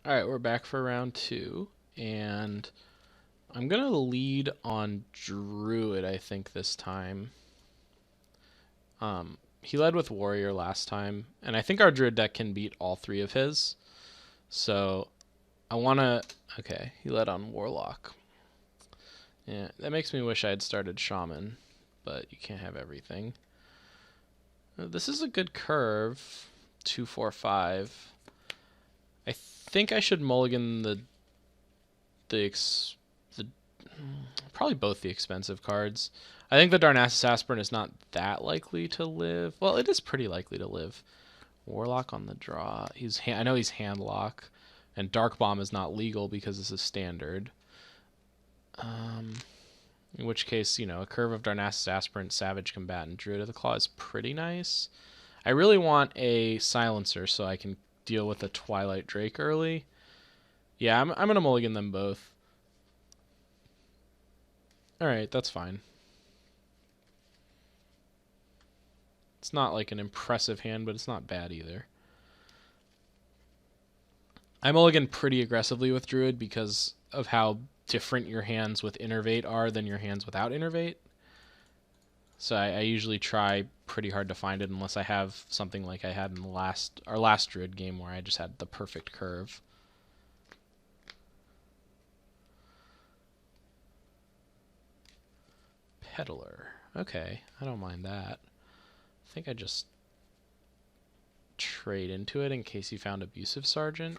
Alright, we're back for round 2, and I'm going to lead on Druid, I think, this time. He led with Warrior last time, and I think our Druid deck can beat all 3 of his. So, I want to... Okay, he led on Warlock. Yeah, that makes me wish I had started Shaman, but you can't have everything. This is a good curve. 2, 4, 5. I think I should mulligan the probably both the expensive cards. I think the Darnassus Aspirant is not that likely to live. Well, it is pretty likely to live. Warlock on the draw. I know he's Handlock, and Dark Bomb is not legal because this is standard. In which case, a curve of Darnassus Aspirant, Savage Combatant, Druid of the Claw is pretty nice. I really want a Silencer so I can deal with the Twilight Drake early. Yeah, I'm going to mulligan them both. Alright, that's fine. It's not like an impressive hand, but it's not bad either. I mulligan pretty aggressively with Druid because of how different your hands with Innervate are than your hands without Innervate. So I usually try pretty hard to find it unless I have something like I had in our last Druid game where I just had the perfect curve. Peddler. Okay, I don't mind that. I think I just trade into it in case he found Abusive Sergeant.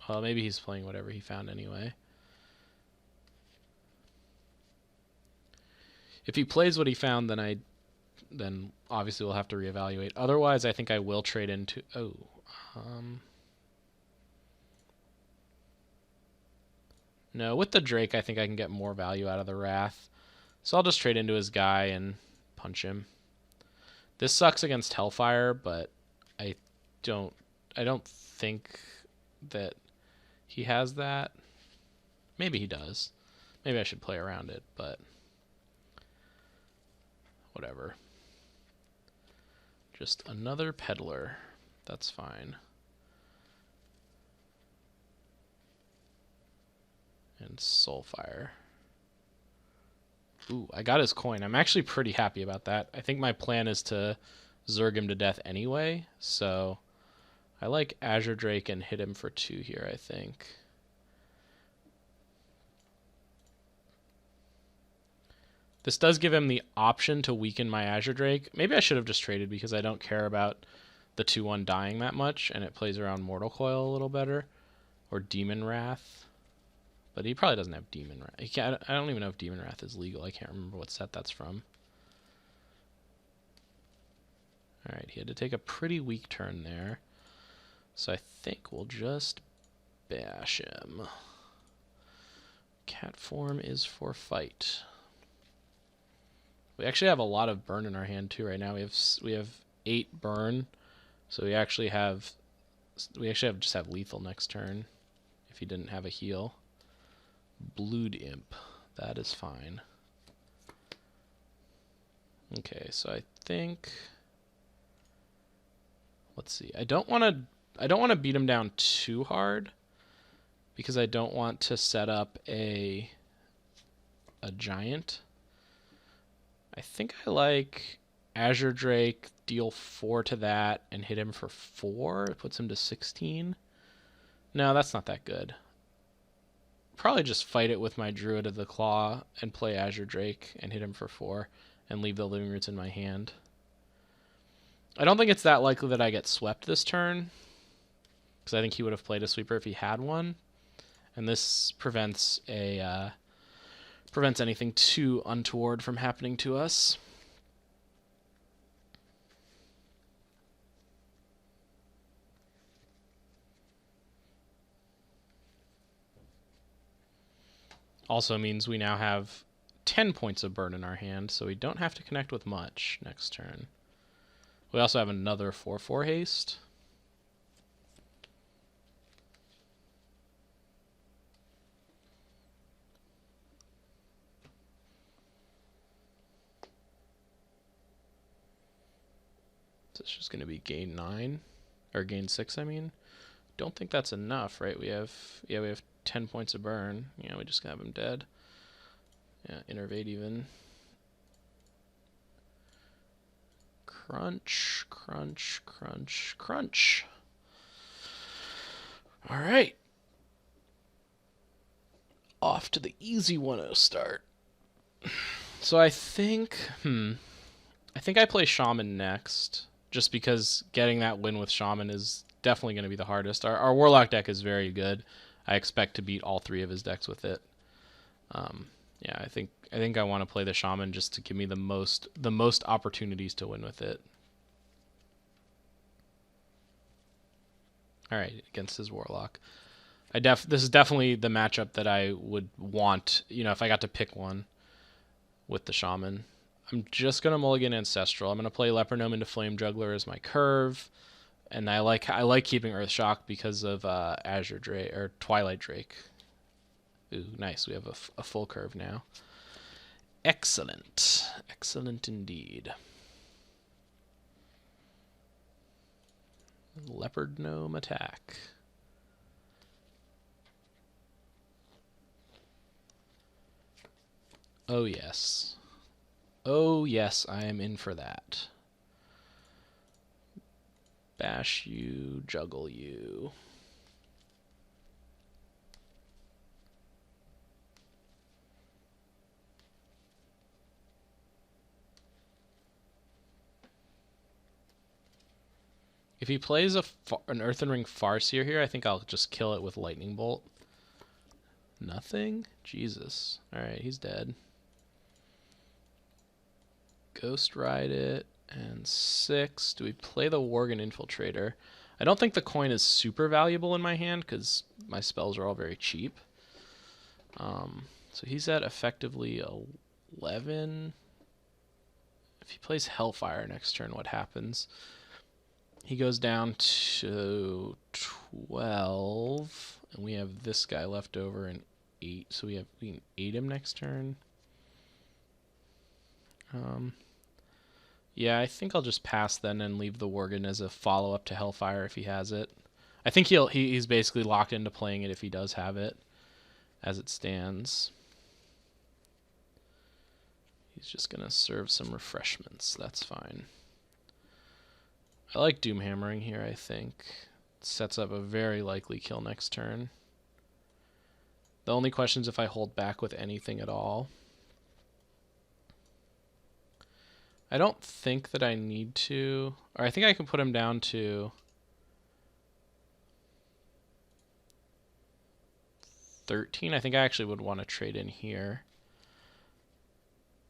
Well, maybe he's playing whatever he found anyway. If he plays what he found, then obviously we'll have to reevaluate. Otherwise, I think I will trade into... No, with the Drake, I think I can get more value out of the Wrath. So I'll just trade into his guy and punch him. This sucks against Hellfire, but I don't think that he has that. Maybe he does. Maybe I should play around it, but whatever. Just another Peddler. That's fine. And Soulfire. Ooh, I got his coin. I'm actually pretty happy about that. I think my plan is to Zerg him to death anyway, so I like Azure Drake and hit him for 2 here, I think. This does give him the option to weaken my Azure Drake. Maybe I should have just traded because I don't care about the 2-1 dying that much, and it plays around Mortal Coil a little better. Or Demon Wrath. But he probably doesn't have Demon Wrath. I don't even know if Demon Wrath is legal. I can't remember what set that's from. Alright, he had to take a pretty weak turn there. So I think we'll just bash him. Cat form is for fight. We actually have a lot of burn in our hand too right now. We have 8 burn. So we actually just have lethal next turn if he didn't have a heal. Blood Imp. That is fine. Okay, so I think... Let's see. I don't want to beat him down too hard because I don't want to set up a giant. I think I like Azure Drake, deal 4 to that, and hit him for 4. It puts him to 16. No, that's not that good. Probably just fight it with my Druid of the Claw and play Azure Drake and hit him for 4 and leave the Living Roots in my hand. I don't think it's that likely that I get swept this turn because I think he would have played a sweeper if he had one. And this prevents anything too untoward from happening to us. Also means we now have 10 points of burn in our hand, so we don't have to connect with much next turn. We also have another 4/4 haste. So it's just going to be gain 9, or gain 6, I mean. don't think that's enough, right? We have 10 points of burn. Yeah, we just have him dead. Yeah, innervate even. Crunch, crunch, crunch, crunch. All right. Off to the easy 1-0 start. So I think I play Shaman next, just because getting that win with Shaman is definitely going to be the hardest. Our Warlock deck is very good. I expect to beat all 3 of his decks with it. Yeah, I think I want to play the Shaman just to give me the most opportunities to win with it. All right, against his Warlock. This is definitely the matchup that I would want, if I got to pick one with the Shaman. I'm just going to mulligan Ancestral. I'm going to play Leper Gnome into Flame Juggler as my curve. And I like keeping Earthshock because of Azure Drake or Twilight Drake. Ooh, nice. We have a full curve now. Excellent. Excellent indeed. Leopard Gnome attack. Oh yes. Oh yes, I am in for that. Bash you, juggle you. If he plays an Earthen Ring Farseer here, I think I'll just kill it with Lightning Bolt. Nothing? Jesus. Alright, he's dead. Ghost Ride it. And 6. Do we play the Worgen Infiltrator? I don't think the coin is super valuable in my hand because my spells are all very cheap. So he's at effectively 11. If he plays Hellfire next turn, what happens? He goes down to 12, and we have this guy left over in 8, so we can 8 him next turn. Yeah, I think I'll just pass then and leave the Worgen as a follow-up to Hellfire if he has it. I think he's basically locked into playing it if he does have it, as it stands. He's just going to serve some refreshments. That's fine. I like Doomhammering here, I think. It sets up a very likely kill next turn. The only question is if I hold back with anything at all. I don't think that I need to. Or I think I can put him down to 13. I think I actually would want to trade in here.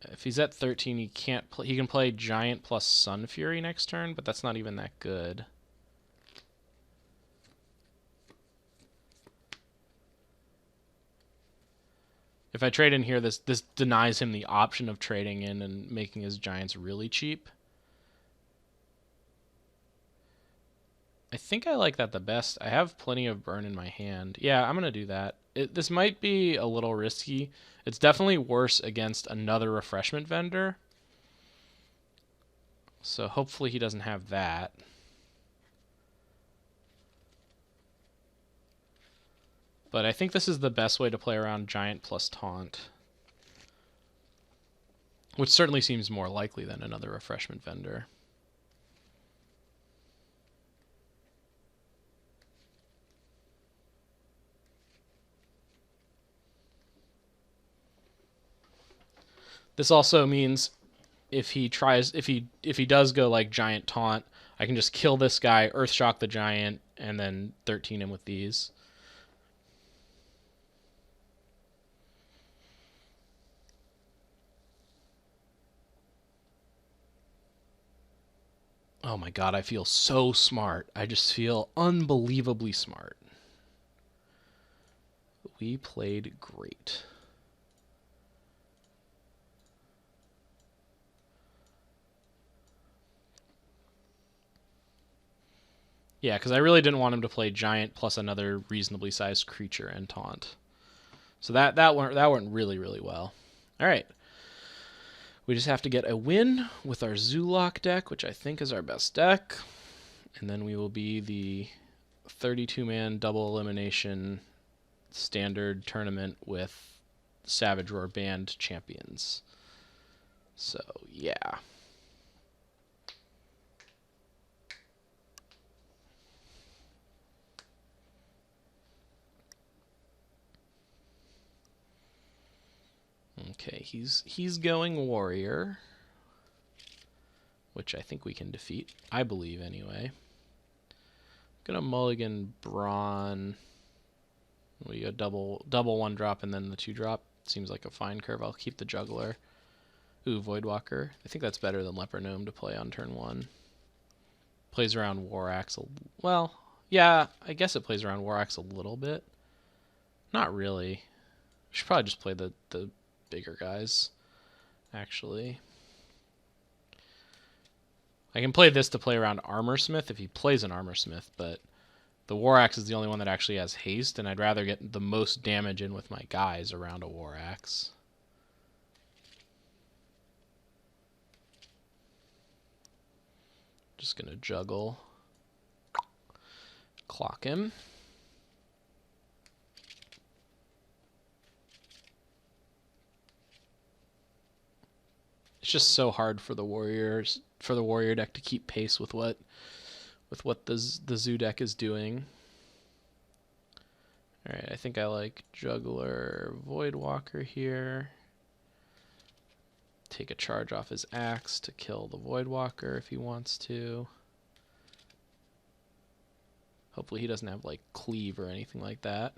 If he's at 13, he can't he can play Giant plus Sun Fury next turn, but that's not even that good. If I trade in here, this denies him the option of trading in and making his Giants really cheap. I think I like that the best. I have plenty of burn in my hand. Yeah, I'm going to do that. This might be a little risky. It's definitely worse against another refreshment vendor. So hopefully he doesn't have that. But I think this is the best way to play around Giant plus Taunt. Which certainly seems more likely than another refreshment vendor. This also means if he does go like Giant Taunt, I can just kill this guy, Earthshock the Giant, and then 13 him with these. Oh my god, I feel so smart. I just feel unbelievably smart. We played great. Yeah, because I really didn't want him to play Giant plus another reasonably sized creature and Taunt. So that went really, really well. All right. We just have to get a win with our Zoolock deck, which I think is our best deck. And then we will be the 32-man double elimination standard tournament with Savage Roar banned champions. So, yeah. Okay, he's going warrior, which I think we can defeat. I believe, anyway. Gonna mulligan Brawn. We go double 1-drop and then the 2-drop. Seems like a fine curve. I'll keep the juggler. Ooh, Voidwalker. I think that's better than Leper Gnome to play on turn 1. Plays around War Axe. Well, yeah, I guess it plays around War Axe a little bit. Not really. Should probably just play the bigger guys, actually. I can play this to play around Armorsmith if he plays an Armorsmith, but the War Axe is the only one that actually has haste, and I'd rather get the most damage in with my guys around a War Axe. Just gonna juggle. Clock him. It's just so hard for the warrior deck to keep pace with what the zoo deck is doing. All right, I think I like Juggler Voidwalker here. Take a charge off his axe to kill the Voidwalker if he wants to. Hopefully he doesn't have like cleave or anything like that.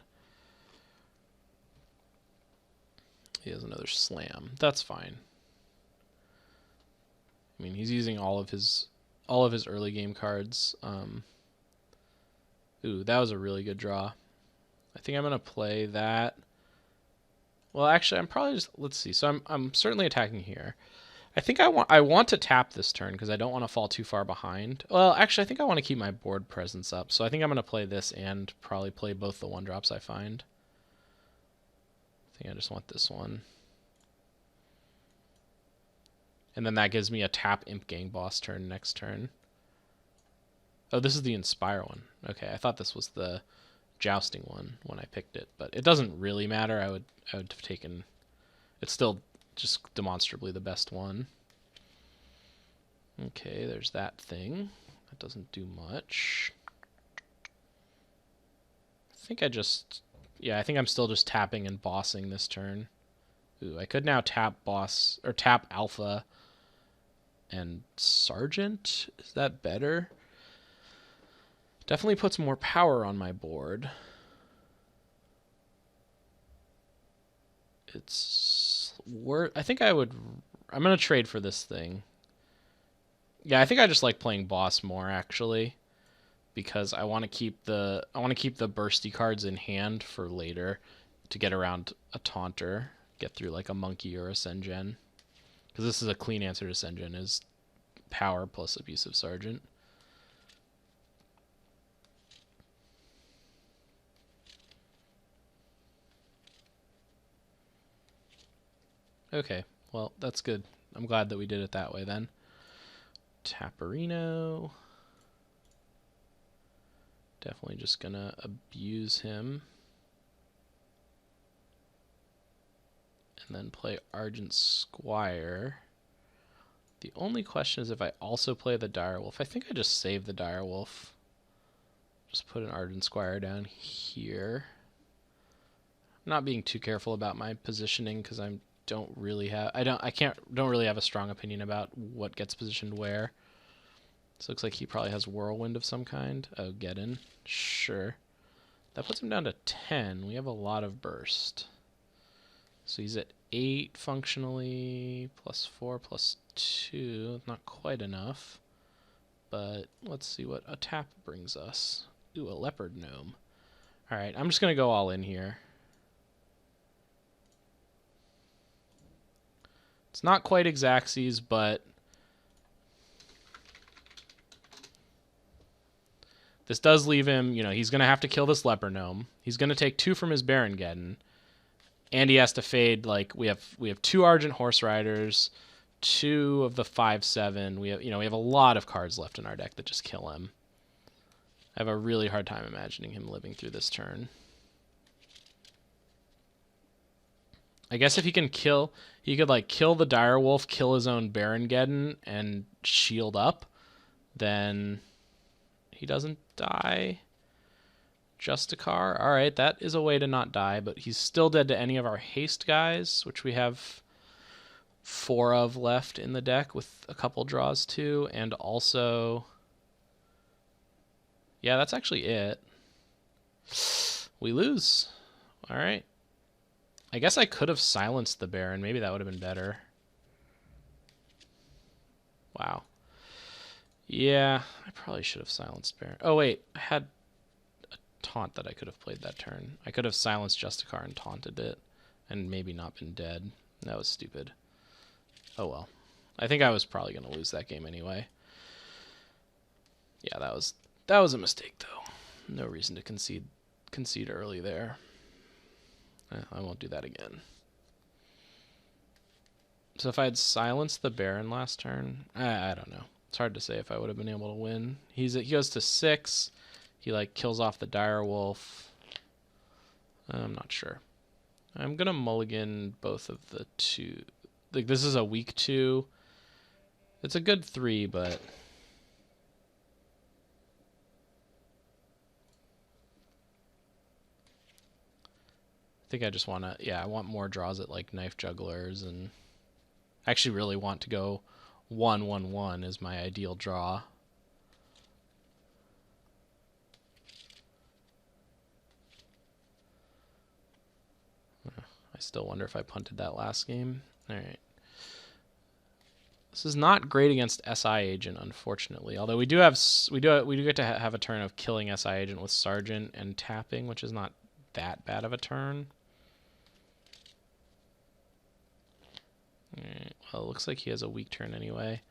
He has another slam. That's fine. I mean, he's using all of his early game cards. Ooh, that was a really good draw. I think I'm gonna play that. Well, actually, I'm probably just, let's see. So I'm certainly attacking here. I think I want to tap this turn because I don't want to fall too far behind. Well, actually, I think I want to keep my board presence up. So I think I'm gonna play this and probably play both the 1-drops I find. I think I just want this one. And then that gives me a tap Imp Gang boss turn next turn. Oh, this is the Inspire one. Okay, I thought this was the Jousting one when I picked it, but it doesn't really matter. I would have taken... It's still just demonstrably the best one. Okay, there's that thing. That doesn't do much. I think I just... Yeah, I think I'm still just tapping and bossing this turn. Ooh, I could now tap boss... Or tap Alpha... and Sergeant. Is that better? Definitely puts more power on my board. It's worth... I think I would... I'm going to trade for this thing. Yeah, I think I just like playing boss more, actually. Because I want to keep the bursty cards in hand for later to get around a Taunter. Get through like a Monkey or a Sengen. Because this is a clean answer to Sengen, is power plus Abusive Sergeant. Okay, well, that's good. I'm glad that we did it that way then. Taparino. Definitely just gonna abuse him. And then play Argent Squire. The only question is if I also play the Direwolf. I think I just save the Direwolf. Just put an Argent Squire down here. I'm not being too careful about my positioning because I don't really have a strong opinion about what gets positioned where. This looks like he probably has Whirlwind of some kind. Oh, Geddon. Sure. That puts him down to 10. We have a lot of burst. So he's at 8 functionally, plus 4, plus 2. Not quite enough. But let's see what a tap brings us. Ooh, a Leopard Gnome. Alright, I'm just going to go all in here. It's not quite Xaxes, but this does leave him, he's going to have to kill this Leper Gnome. He's going to take 2 from his Baron Geddon. And he has to fade, like, we have 2 Argent Horse Riders, 2 of the 5/7. We have a lot of cards left in our deck that just kill him. I have a really hard time imagining him living through this turn. I guess if he can kill, he could like kill the direwolf, kill his own Barongeddon, and shield up. Then he doesn't die. Justicar. All right, that is a way to not die, but he's still dead to any of our haste guys, which we have 4 of left in the deck with a couple draws too, and also, yeah, that's actually it. We lose. All right. I guess I could have silenced the Baron. Maybe that would have been better. Wow. Yeah, I probably should have silenced Baron. Oh, wait. I had a taunt that I could have played that turn. I could have silenced Justicar and taunted it and maybe not been dead. That was stupid. Oh, well. I think I was probably going to lose that game anyway. Yeah, that was a mistake, though. No reason to concede early there. I won't do that again. So if I had silenced the Baron last turn, I don't know. It's hard to say if I would have been able to win. He goes to 6. He like kills off the direwolf. I'm not sure. I'm gonna mulligan both of the 2. Like this is a weak 2. It's a good 3, but I think I just want to, yeah, I want more draws at like knife jugglers, and I actually really want to go 1-1-1 is my ideal draw. I still wonder if I punted that last game. All right. This is not great against SI Agent, unfortunately. Although we do get to have a turn of killing SI Agent with Sergeant and tapping, which is not that bad of a turn. Alright, well, it looks like he has a weak turn anyway.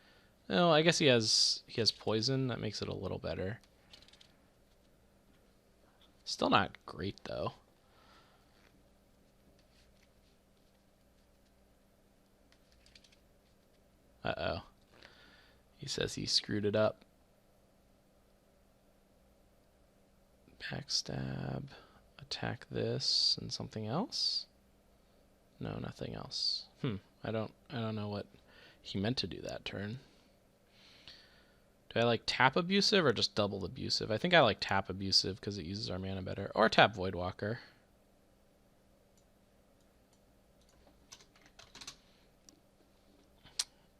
Oh, I guess he has poison. That makes it a little better. Still not great, though. Uh-oh. He says he screwed it up. Backstab. Attack this and something else? No, nothing else. I don't know what he meant to do that turn. Do I like tap abusive or just double abusive? I think I like tap abusive because it uses our mana better. Or tap Voidwalker.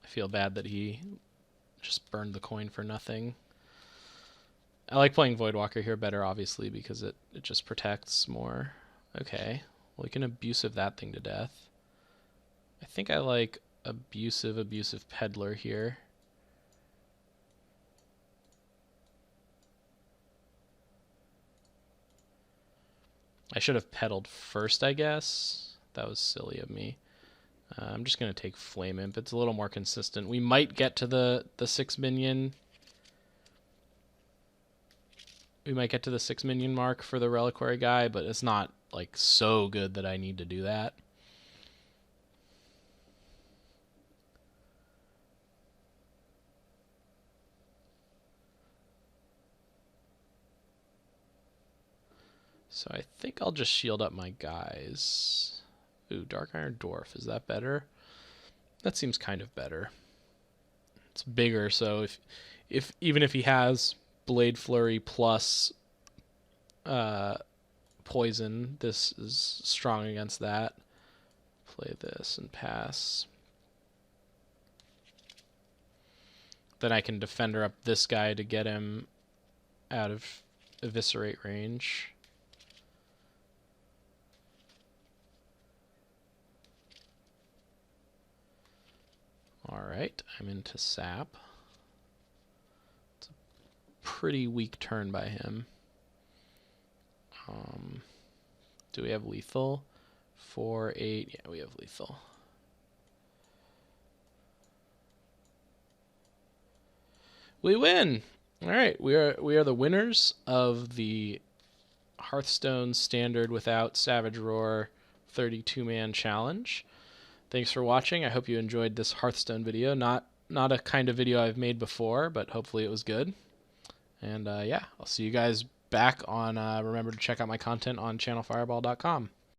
I feel bad that he just burned the coin for nothing. I like playing Voidwalker here better, obviously, because it just protects more. Okay, well, we can abusive that thing to death. I think I like abusive peddler here. I should have peddled first, I guess. That was silly of me. I'm just going to take Flame Imp. It's a little more consistent. We might get to the 6 minion. We might get to the 6 minion mark for the Reliquary guy, but it's not like so good that I need to do that. So I think I'll just shield up my guys. Ooh, Dark Iron Dwarf. Is that better? That seems kind of better. It's bigger, so if even if he has Blade Flurry plus poison, this is strong against that. Play this and pass. Then I can Defender up this guy to get him out of Eviscerate range. Alright, I'm into Sap. It's a pretty weak turn by him. Do we have lethal? 4, 8. Yeah, we have lethal. We win! Alright, we are the winners of the Hearthstone Standard without Savage Roar 32-man challenge. Thanks for watching. I hope you enjoyed this Hearthstone video. Not a kind of video I've made before, but hopefully it was good. And yeah, I'll see you guys back on. Remember to check out my content on channelfireball.com.